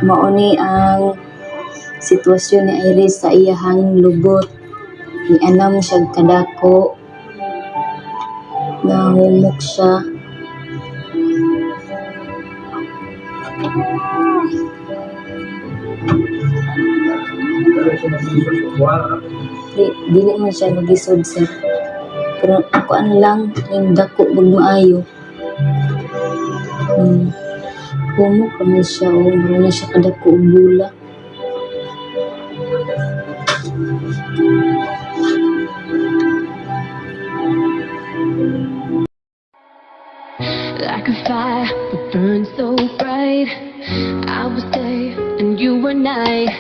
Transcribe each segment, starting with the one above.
Mao ni ang sitwasyon ni Iris sa iyahang lubot. Nianam siya kadako, nahumok siya. Dili man siya magisod sir. Pero kuan lang, yung dako bag maayo. Humok naman siya, meron na siya kadako og bula. Like a fire that burns so bright, I was day and you were night.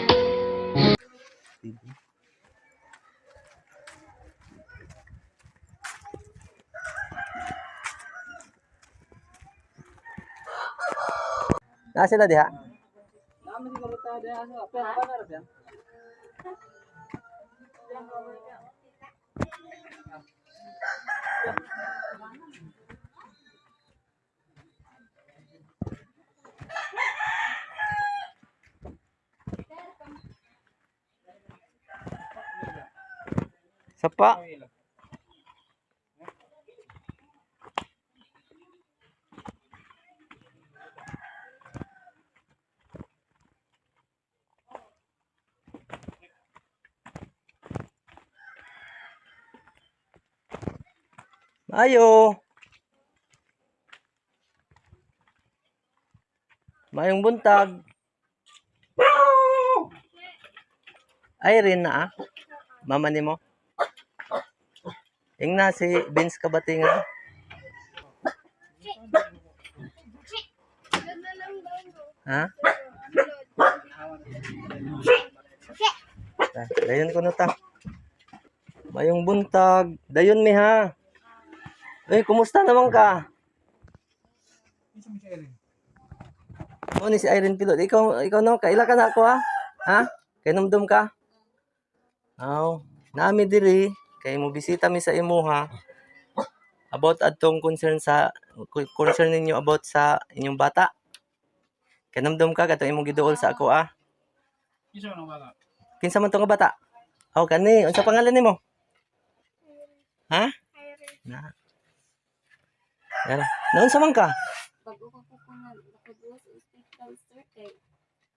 Na sila diha. Sapa. Ayo. Mayong buntag. Irene na ah. Mama nimo. Ingna si Vince Kabatingan. Ha? Dayon ko na ta. Mayong buntag. Dayon mi ha. Kumusta naman ka? Oh, ni si Irene Pilot. Ikaw no, kaila ka na ako ha? Ha? Kainomdom ka? Aw, nami diri kay mo bisita mi sa imuha. About adtong concern ninyo about sa inyong bata. Kainomdom ka kato imong giduol sa ako ah. Kinsa man ang bata? Kinsa man tong bata? Aw kani, unsa pangalan nimo? Ha? Na. Yan. Naunsa man ka? Bago ko po nakabuo sa hospital, sir, kay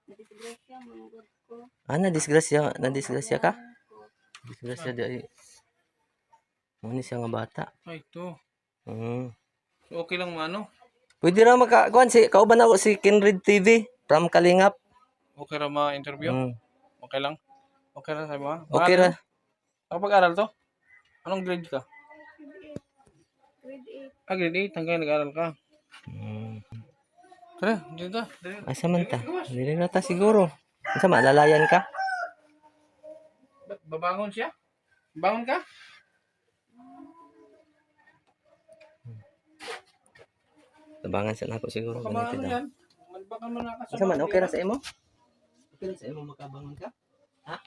nadisgrasya, manugod ko. Nadisgrasya ka? Disgrasya di ay. Muni siya nga bata. Ay, ito. So, Okay lang ano? pwede ra makakuan si kauban ako si Kinrid TV from Kalingap. Okay ra ma-interview? Okay lang? Okay ra sabi mo? Okay ra. Nakapag-aral to? Anong grade ka? Grade 8. Grade 8. Hanggang nag-aral ka. Tara, dito. Asa man ta? Dili na ta siguro. Asa malalayan ka? Ba't babangon siya? Bangon ka? Tabangan sa nako siguro Baka ganito ano daw. yan? Baka mo nakasama. Asa man okay ra sa imo? Okay ra sa imo makabangon ka? Ha?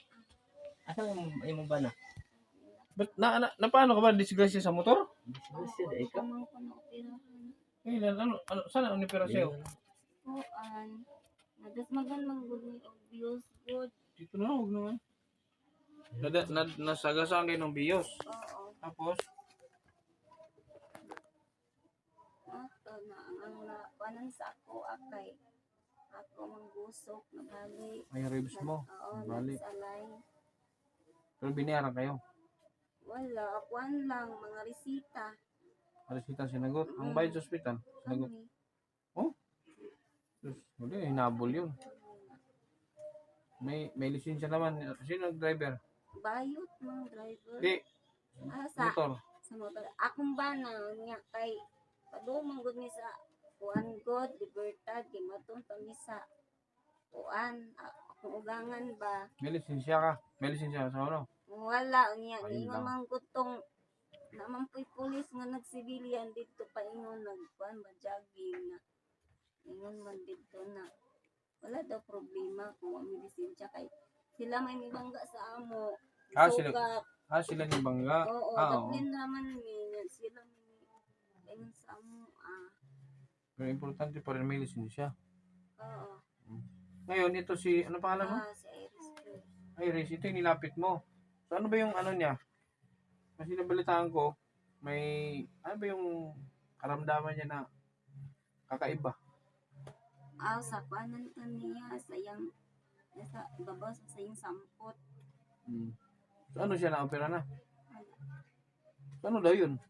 Asa mo imong bana? Ba't paano ka ba? Disgrasya sa motor? Disgrasya di ka. Kamang ko na operahan. Ano, sana ang operasyon? Kuan. Nadasmagan manggod ni obvious good. Dito na, huwag naman. Nasagasaan kayo ng BIOS. Oo. Tapos, Ato na ang panan sa ako akay. Ako manggusok na bali. ay ribs mo. Oo, Bali. nagsalay. Pero binayaran kayo. Wala, akuan lang, mga resita. Resita sinagot. Ang bayad sa ospital. Sinagot. Kami. Oh? Hindi, hinabol yun. May lisensya naman. Sino ang driver? Bayot mga driver. Hindi. Sa Motor. motor. Akong bana niya kay padumang gud mi sa kuan god libertad kay matun pa mi sa kuan akong ugangan ba. May lisensya ka. May lisensya sa ano? Wala niya Ayun ingon lang. man gud tong naman po'y pulis nga nagsibilyan dito pa ingon nagkuan ba jogging na ingon man dito na wala daw problema kung wa mi lisensya kay sila may mibangga sa amo. Sila ni bangga. Oo, Oo. daplin naman mi sila ingon sa amo Pero importante pa rin may lisensya. Oo. Ngayon, ito si, ano pangalan mo? Si Iris Cruz. Iris, ito yung nilapit mo. So, ano ba yung ano niya? Kasi nabalitaan ko, ano ba yung karamdaman niya na kakaiba? Sa kuanan to niya, sayang, nasa babaw sa sayang sampot. So, ano siya na-opera na? So, ano daw yun?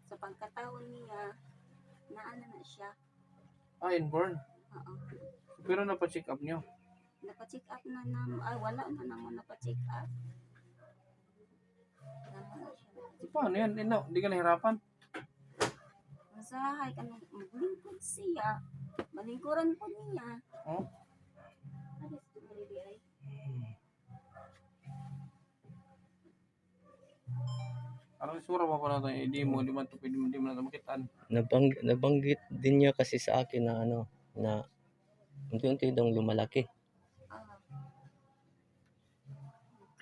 Sa pagkataon niya, naano na siya. Inborn. Oo. Pero napacheck up niyo. Napacheck up na wala na naman napacheck up. Naman na siya. Paano yan? Hindi ka nahirapan? Masahay ka na, malingkod siya. Malingkuran po niya. Oh? Alis ko malili ay. Parang sura pa pala ito. Hindi mo na makitaan. Nabanggit din niya kasi sa akin na ano, na unti-unti daw lumalaki.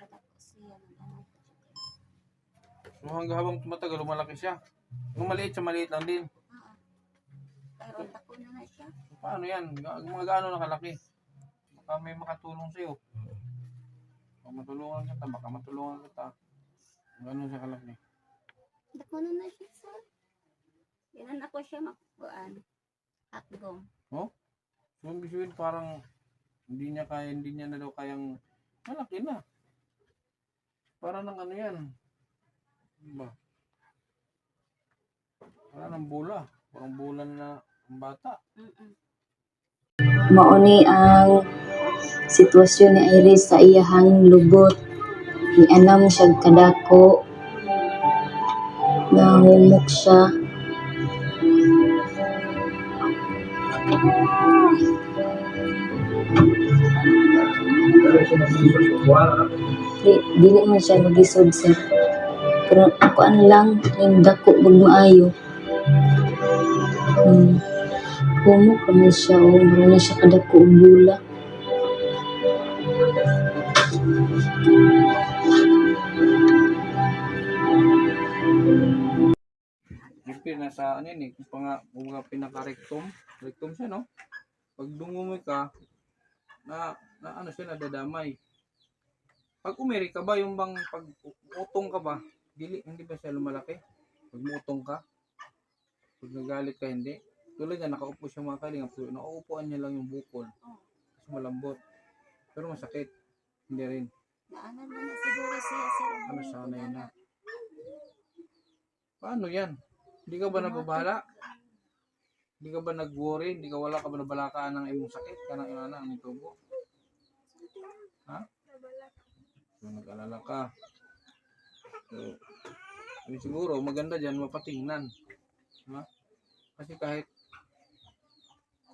Kadako siya ng ano. So, hanggang habang tumatagal, lumalaki siya. Kung maliit siya, maliit lang din. Pero tako na siya. Paano yan? Mga gaano nakalaki? Baka may makatulong sa'yo. Baka matulungan kita. Gano'n siya kalaki? Tako na siya, sir. Yan ako siya makukuan. Akgong. Oh? So, ang bisuin parang hindi niya na daw kayang malaki na. Parang ng ano yan. Diba? Parang ng bola. Parang bola na ang bata. Mauni ang sitwasyon ni Iris sa iyahang lubot. Nianam siya kadako. Nahumok siya. Dili man siya magisod sir. Pero ako lang yung dako pag maayo. Humok naman siya o meron na siya kadako og bula. Siyempre, nasa ano yun eh. Kung pinaka-rectum. Rectum siya, no? Pag dumumi ka, na ano siya, nadadamay. Pag umiri ka ba, yung bang pag utong ka ba, hindi ba siya lumalaki? Pag utong ka, pag nagalit ka, hindi. Tulad niya, nakaupo siya mga kalingap. Nakaupuan niya lang yung bukol. Kasi malambot. Pero masakit. Hindi rin. Naanan mo na siguro siya, sir. Ano sana yun na? Paano yan? Hindi ka ba nababahala? Hindi ka ba nag-worry? Wala ka ba nabalakaan ng imong sakit? Kanang inana, ang tubo? Ha? So, nag-alala ka. So, siguro, maganda dyan, mapatingnan. Ha? Kasi kahit,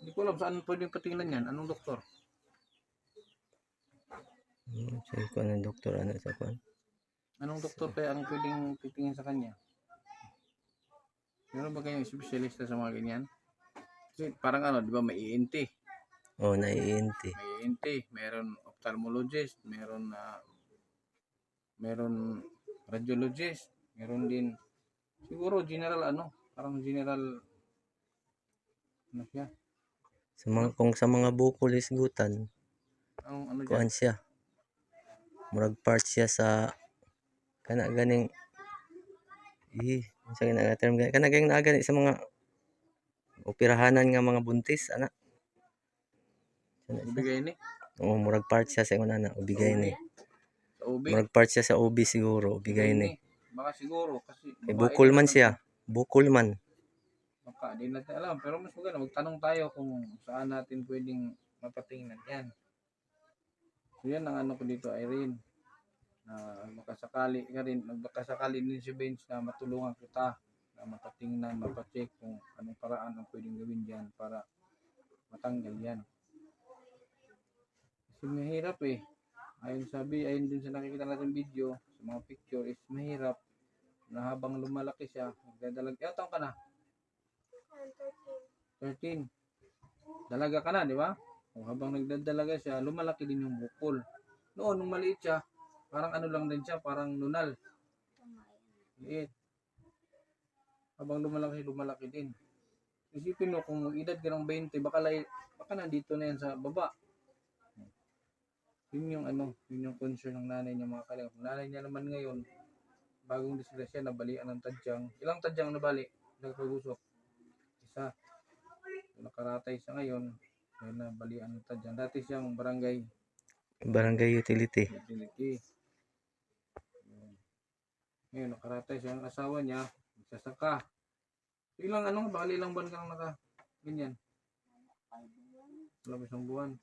hindi ko alam saan pwedeng patingnan yan. Anong doktor? Sabi ko ng doktor, ano sa kwan? Anong doktor kaya ang pwedeng titingin sa kanya? Meron ba kayong espesyalista sa mga ganyan? Kasi parang ano, di ba, may ENT. Oh, naiinti. May ENT, meron ophthalmologist, meron radiologist, meron din siguro general parang general ano siya? Kung sa mga bukol isgutan, Ano kuan dyan? siya. Murag part siya sa ganing sa term ganing naagani sa mga operahanan nga mga buntis ana. Ibigay ni? Oo, murag part siya sa una na ubigay ni. Sa OB? Murag part siya sa OB siguro, ubigay ni. Baka siguro kasi Bukol man siya. Bukol man. Baka di natin alam. Pero mas maganda, magtanong tayo kung saan natin pwedeng mapatingnan yan. So yan ang ano ko dito, Irene. Na makasakali din si Benz na matulungan kita na mapatingnan, mapacheck kung anong paraan ang pwedeng gawin dyan para matanggal yan. Kasi mahirap eh. Ayun din sa nakikita natin video, sa mga picture is mahirap na habang lumalaki siya, nagdadalag. Taon ka na? 13. Dalaga ka na, di ba? O habang nagdadalaga siya, lumalaki din yung bukol. Noon, nung maliit siya, parang ano lang din siya, parang nunal. Liit. Habang lumalaki din. Isipin mo kung edad ka ng 20, baka nandito na yan sa baba. Yun yung yun yung concern ng nanay niya mga kalingap. Nanay niya naman ngayon, bagong disgrasya, nabalian ng tadyang. Ilang tadyang nabali? Nagkagusok. Isa. Nakaratay siya ngayon, kaya nabalian ng tadyang. Dati siyang barangay Barangay utility. utility. Ngayon, nakaratay siya. Ang asawa niya, nagsasaka. Ilang bali ilang buwan kang ganyan? Wala isang buwan.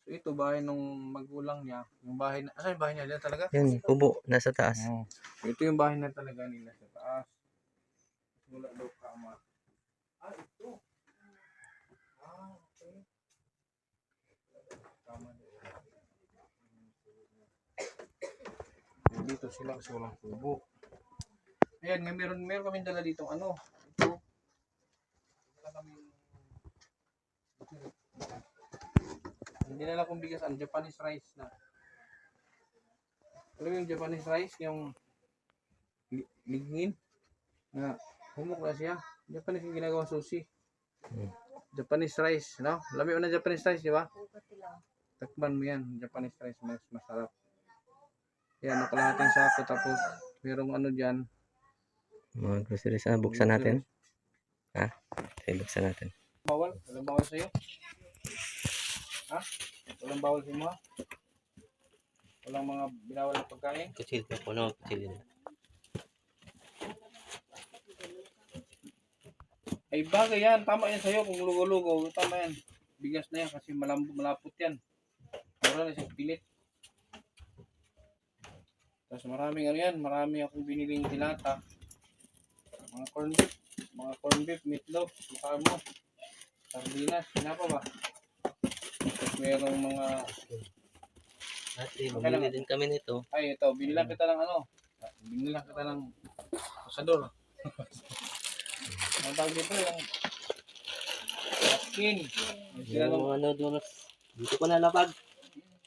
So ito, bahay nung magulang niya. Yung bahay na, asan yung bahay niya? Diyan talaga? Yun, kubo, nasa taas. Oo. So, ito yung bahay na talaga nila sa taas. Wala daw kama. Ito. Okay. Kama daw. So, dito sila kasi walang kubo. Ayan, meron kaming dala dito. Ito. Dala kaming hindi na lang kung bigas ang Japanese rice na. Alam mo yung Japanese rice, yung lignin na humok na siya. Japanese yung ginagawa sushi. Japanese rice, no? Alam mo na Japanese rice, di ba? Takban mo yan, Japanese rice, mas masarap. Yan, nakalahating sako, tapos merong dyan. Mga groceries. Buksan natin. Ha? Okay, buksan natin. Bawal? Walang bawal sa'yo? Ha? Walang bawal sa mo? Walang mga binawal na pagkain? Kutsil pa po, no? Kutsil yun. Ay bagay yan, tama yan sa'yo kung lugo-lugo, tama yan. Bigas na yan kasi malapot yan. Mura na siya pilit. Tapos marami akong biniling tinata. Mga corn beef, meatloaf, mukha mo. Sardinas, pinapa ba? Tapos merong mga... Ate, bumili din kami nito. Ay, ito, binilang kita ng Binilang kita ng pasador. Ang tawag dito yung skin. Yung doon. Dito ko nalapag.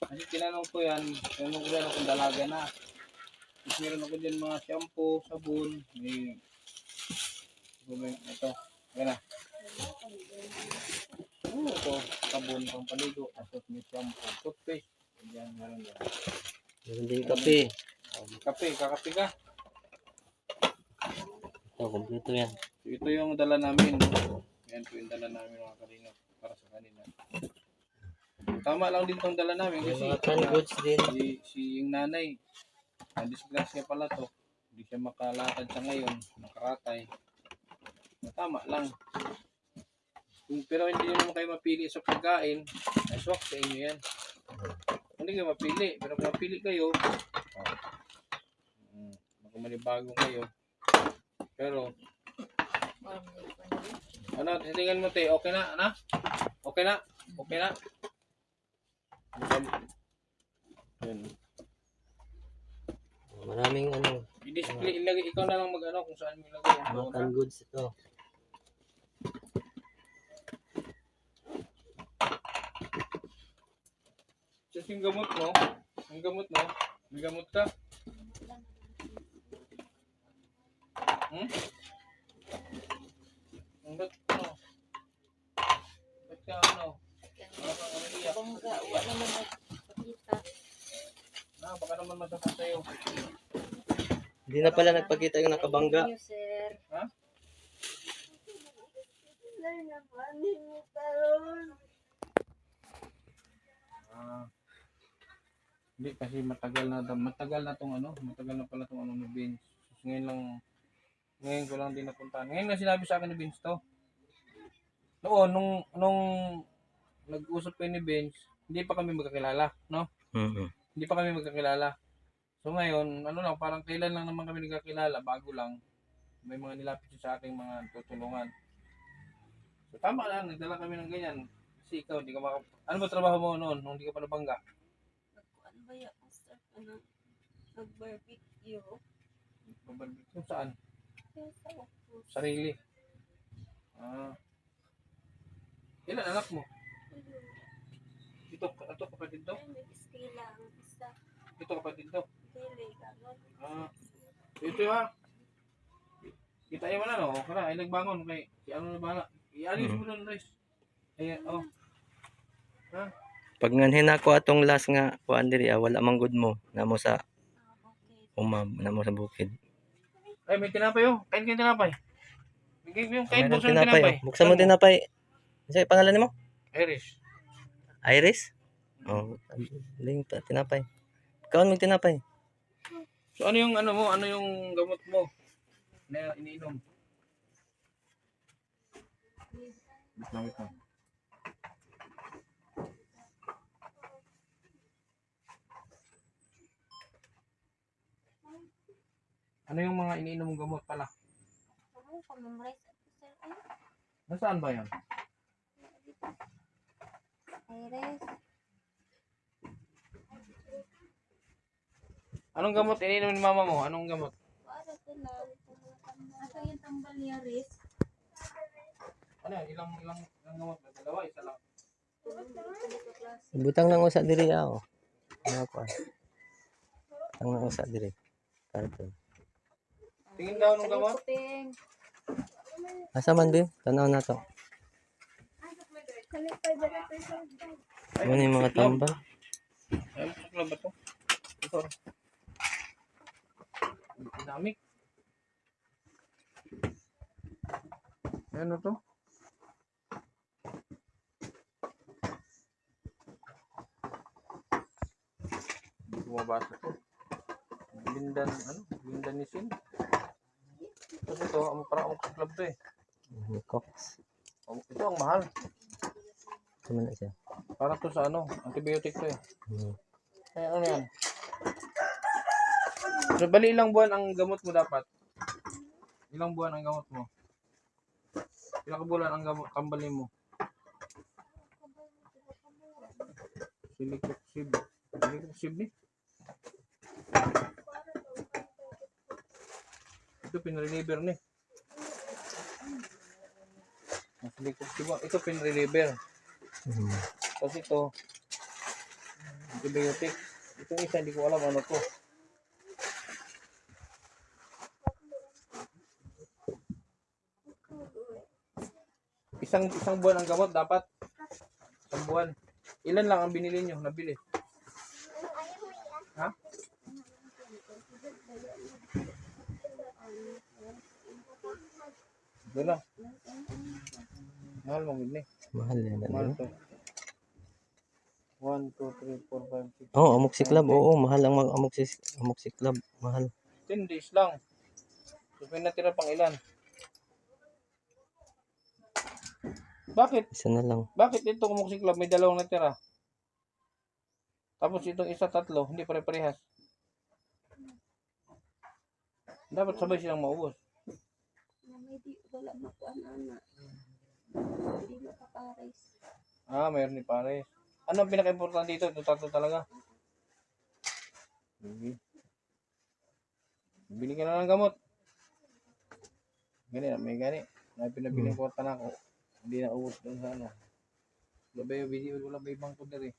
Kasi tinanong ko yan kung dalaga na. Tapos meron ako dyan mga shampoo, sabon, ito, yan na. Ito, sabon, pampaligo, tapos may shampoo, toothpaste. Yan, meron yan. Meron din kape. Kape, kakape ka. Ito, kompleto yan. So, ito yung dala namin. Yan po yung dala namin mga kalingap para sa kanila. Tama lang din itong dala namin Yung kasi mga canned goods din. si yung nanay, disgrasya pala to. Hindi siya makalatad sa ngayon, nakaratay. Tama lang. Pero hindi nyo naman kayo mapili sa pagkain, ay swak sa inyo yan. Hindi kayo mapili, pero kung mapili kayo, magkumalibago kayo. Pero, tingnan mo te, okay na, ana? Okay na? Okay na? Yan. Maraming I-display, ilagay, ikaw na lang kung saan mo ilagay. mga canned goods ito. Just yung gamot mo, may gamot ka? Ba't ka Bangga, wala naman nagpakita. baka naman masakit sa'yo. Hindi na pala nagpakita yung nakabangga. Thank you, sir. Ha? Hindi kasi matagal na pala tong ni Vince. Ngayon ko lang din napuntahan. Ngayon na sinabi sa akin ni Vince to. Noon, nung nag-usap kayo ni Vince, hindi pa kami magkakilala, no? Hindi pa kami magkakilala. So ngayon, parang kailan lang naman kami nagkakilala, bago lang. May mga nilapit sa aking mga tutulungan. So tama lang, nagdala kami ng ganyan. Kasi ikaw, hindi ka ano ba trabaho mo noon, nung hindi ka pa nabangga? Ano ba yung start nag-barbecue? Barbecue saan? Kaya sa office. Sarili. Ilan anak mo? Ito kapatid to? Ay, may iskila ang isa. Ito kapatid to? Dili, ganon. Ito ha. Kita mo na no? Okay na, ay nagbangon kay si ano na bahala. Ialis mo doon, Rice. Ayan, oh. Ha? Pag nganhin ako atong last nga kuan diri wala man gud mo namo sa umam namo sa bukid. Ay, may tinapay oh. Kain kayo tinapay. Bigay mo yung kain, Mayroon buksan yung tinapay. tinapay. Oh. Buksan mo tinapay. Ano pangalan nimo? Irish. Iris? Oh, ling pa tinapay. Kaon mo tinapay. So ano yung ano mo? Ano yung gamot mo na iniinom? Wait lang, wait lang. Ano yung mga iniinom mong gamot pala? Ano ko memorize ako sir ay Nasaan ba yan? Iris. Anong gamot iniinom ni mama mo? Anong gamot? Para ko na. Asa yung tambal ni Iris? Ano yan? Ilang gamot ba? Dalawa, isa lang. Butang nang usa diri oh. Ano kuan? Ang nang usa diri. Karton. Tingin daw ng gamot? Kuping. Asa man di? Tanaw na to. Kalipay ba ito sa Ano yung mga tambal? Ay, sakla ba to? Ito. Dynamic. Ano to? Hindi ko mabasa to. Bindanisin. Tapos ito, parang amok sa club to eh. Cox. Ito ang mahal. Ito man na siya. Para to sa ano, antibiotic to eh. Hmm. Kaya ano yan? So, bali ilang buwan ang gamot mo dapat? Ilang buwan ang gamot mo? Ilang buwan ang gamot, kambalin mo? Silicoxib. Silicoxib ni? Ito pinreliever ni. Ang silicoxib. Ito pinreliever. Hmm. Tapos ito, antibiotic. Itong isa, hindi ko alam ano to. Isang buwan ang gamot dapat. Isang buwan. Ilan lang ang binili nyo, nabili? Ha? Ito lang. Mahal mo gini. Mahal yan. Mahal Ano? to. 1, 2, 3, 4, 5, 6. Oh, amoxicillab. Oo, mahal ang amoxicillab. Mahal. 10 days lang. So, pinatira pang ilan? Bakit? Isa na lang. Bakit itong Moxie Club may dalawang natira? Tapos itong isa tatlo, hindi pare-parehas. Dapat sabay silang maubos. may di wala makuan ana. Hindi makapares. Ah, mayroon ni Pares. Ano ang pinaka-importante dito? Ito tatlo talaga. Sige. Bili ka na ng gamot. Gani na, may gani. May pinabiling kwarta na ako. Hindi na ubos doon sa ano. Labay, wala ba ibang kunder eh.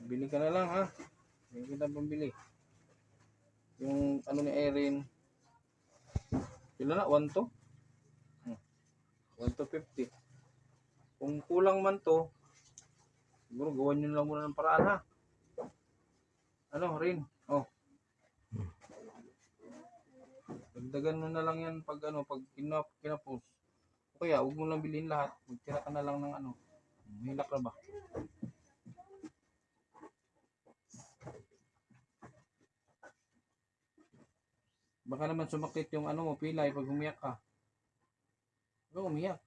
Bili ka na lang ha. Hindi kita pambili. Yung ano ni Erin. Kailan na? 1 to? 1 to 50. Kung kulang man to, siguro gawan nyo lang muna ng paraan ha. Ano rin? Oh. Dagdagan mo na lang yan pag ano, pag kinapos. O kaya, huwag mo lang bilhin lahat. Magtira ka na lang ng ano. Mahilak na ba? Baka naman sumakit yung ano mo, pilay pag umiyak ka. Huwag umiyak.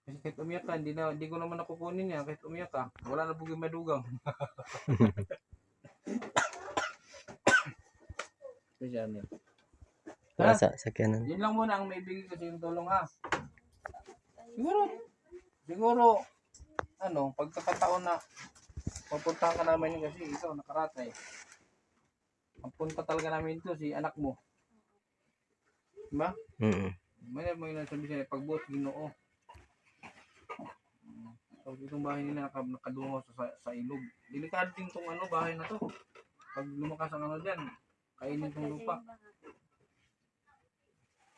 Kasi kahit umiyak ka, hindi ko naman nakukunin yan. Kahit umiyak ka, wala na buging madugang. Kasi ano yun. Wala Ha? sa sakyanan. Yun lang muna ang may bigay kasi yung tulong ha. Siguro, ano, pagkakataon na papunta ka namin yun kasi ikaw nakaratay. Ang punta talaga namin ito si anak mo. Diba? Mm. May yung sabi siya, pagbuot Ginoo. So, itong bahay nila nakadungo sa ilog. Delikado din itong ano, bahay na to. Pag lumakas ang ano dyan, kainin tong lupa.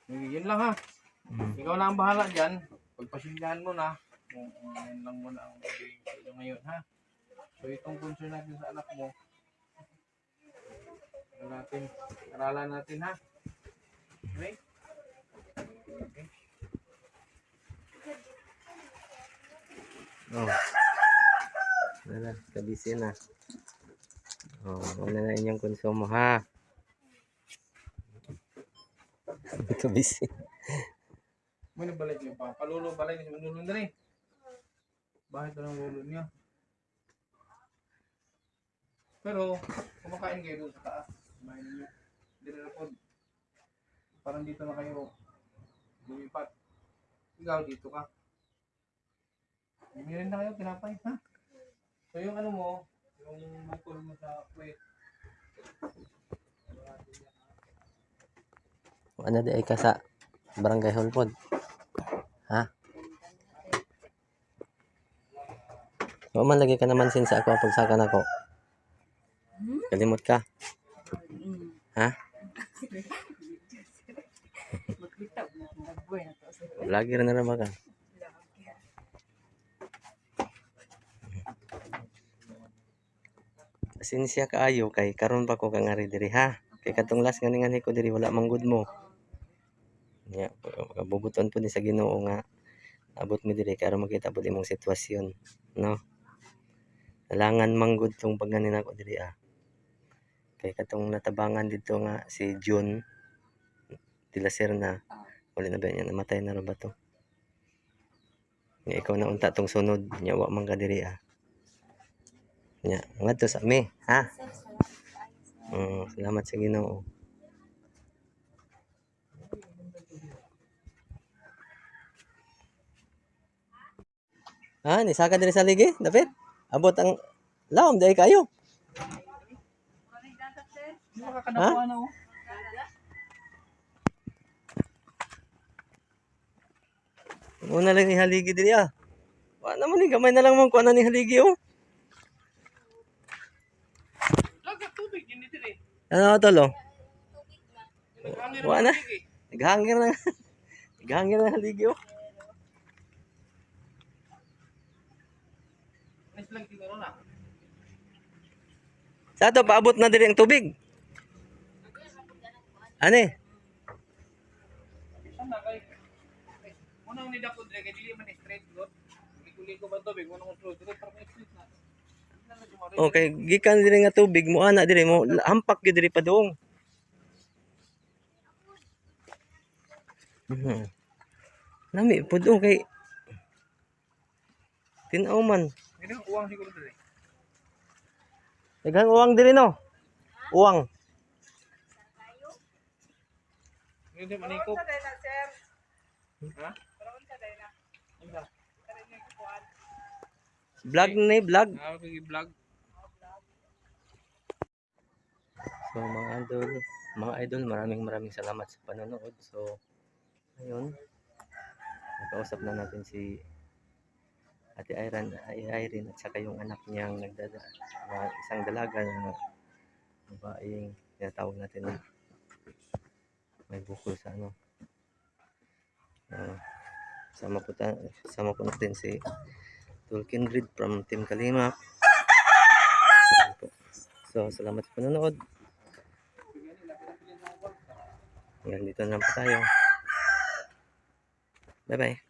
Yun lang ha. Ikaw na ang bahala dyan. Pagpasindahan mo na. Yan lang muna ang gagawin sa iyo ngayon ha. So itong concern natin sa anak mo, aralan natin ha. Okay? Okay. Oh. Wala, kabisi na. Oh, wala na inyong konsumo ha. Kabisi. May nabalik niyo pa. Palulo, balay niyo. Manulo na rin. Bakit na ng lulo niya? Pero, kumakain kayo doon sa taas. Kumain ninyo. Hindi na po. Parang dito na kayo lumipat. Ikaw dito ka. Bumili na kayo, pinapay, ha? So yung ano mo, yung bukol mo sa puwet. Ano di ay ka sa Barangay Holpod? Ha? O man lagi ka naman sin sa ako pagsakan ako. Kalimot ka. Ha? Vlogger na naman ka. Sinsya kaayo kay karon pa ko kang ari diri ha. Kay katong last nga ningan ko diri wala manggod mo. Nya bubuton po ni sa Ginoo nga abot mi diri karon makita pud imong sitwasyon, no? Kailangan manggod tong pagganin ako diri ah. Kay katong natabangan dito nga si June de la Serna. Wala na ba niya namatay na ra ba to? Nya ikaw na unta tong sunod nya wa man ka diri ah. Nya ngadto sa mi, ha? Salamat sa Ginoo. Ni saka diri sa ligi, David. Abot ang lawom dai kayo. Makakadapuan na oh. Una lang ihaligi diri ah. Wa naman ni gamay na lang man ko ana ni haligi oh. Lagat tubig yun dito eh. Ano tolo? Naghangin Wa ang na. tubig eh. Naghangir na. Naghangir na haligi oh. Nice lang siguro na. Sa to paabot na diri ang tubig. Ani? Sana kay unang nidakod dre kay dili man straight road. Kuliko ba tubig unang road dre para may split na. Okay, gikan diri nga tubig mo ana diri mo hampak gyud diri padung. Nami pud kay tinaw man. Ini uang siguro dre. Daghang uwang diri no. Uwang. Hindi manikop. Ha? Vlog ni vlog. Ako vlog. So mga idol, maraming salamat sa panonood. So ayun, nakausap na natin si Ate Irene at saka yung anak niyang isang dalaga na babaeng tinatawag natin na may bukol sa ano. Sama po natin si Tolkien Reed from Team Kalima. So salamat sa panonood. Hanggang dito na lang po tayo. Bye bye.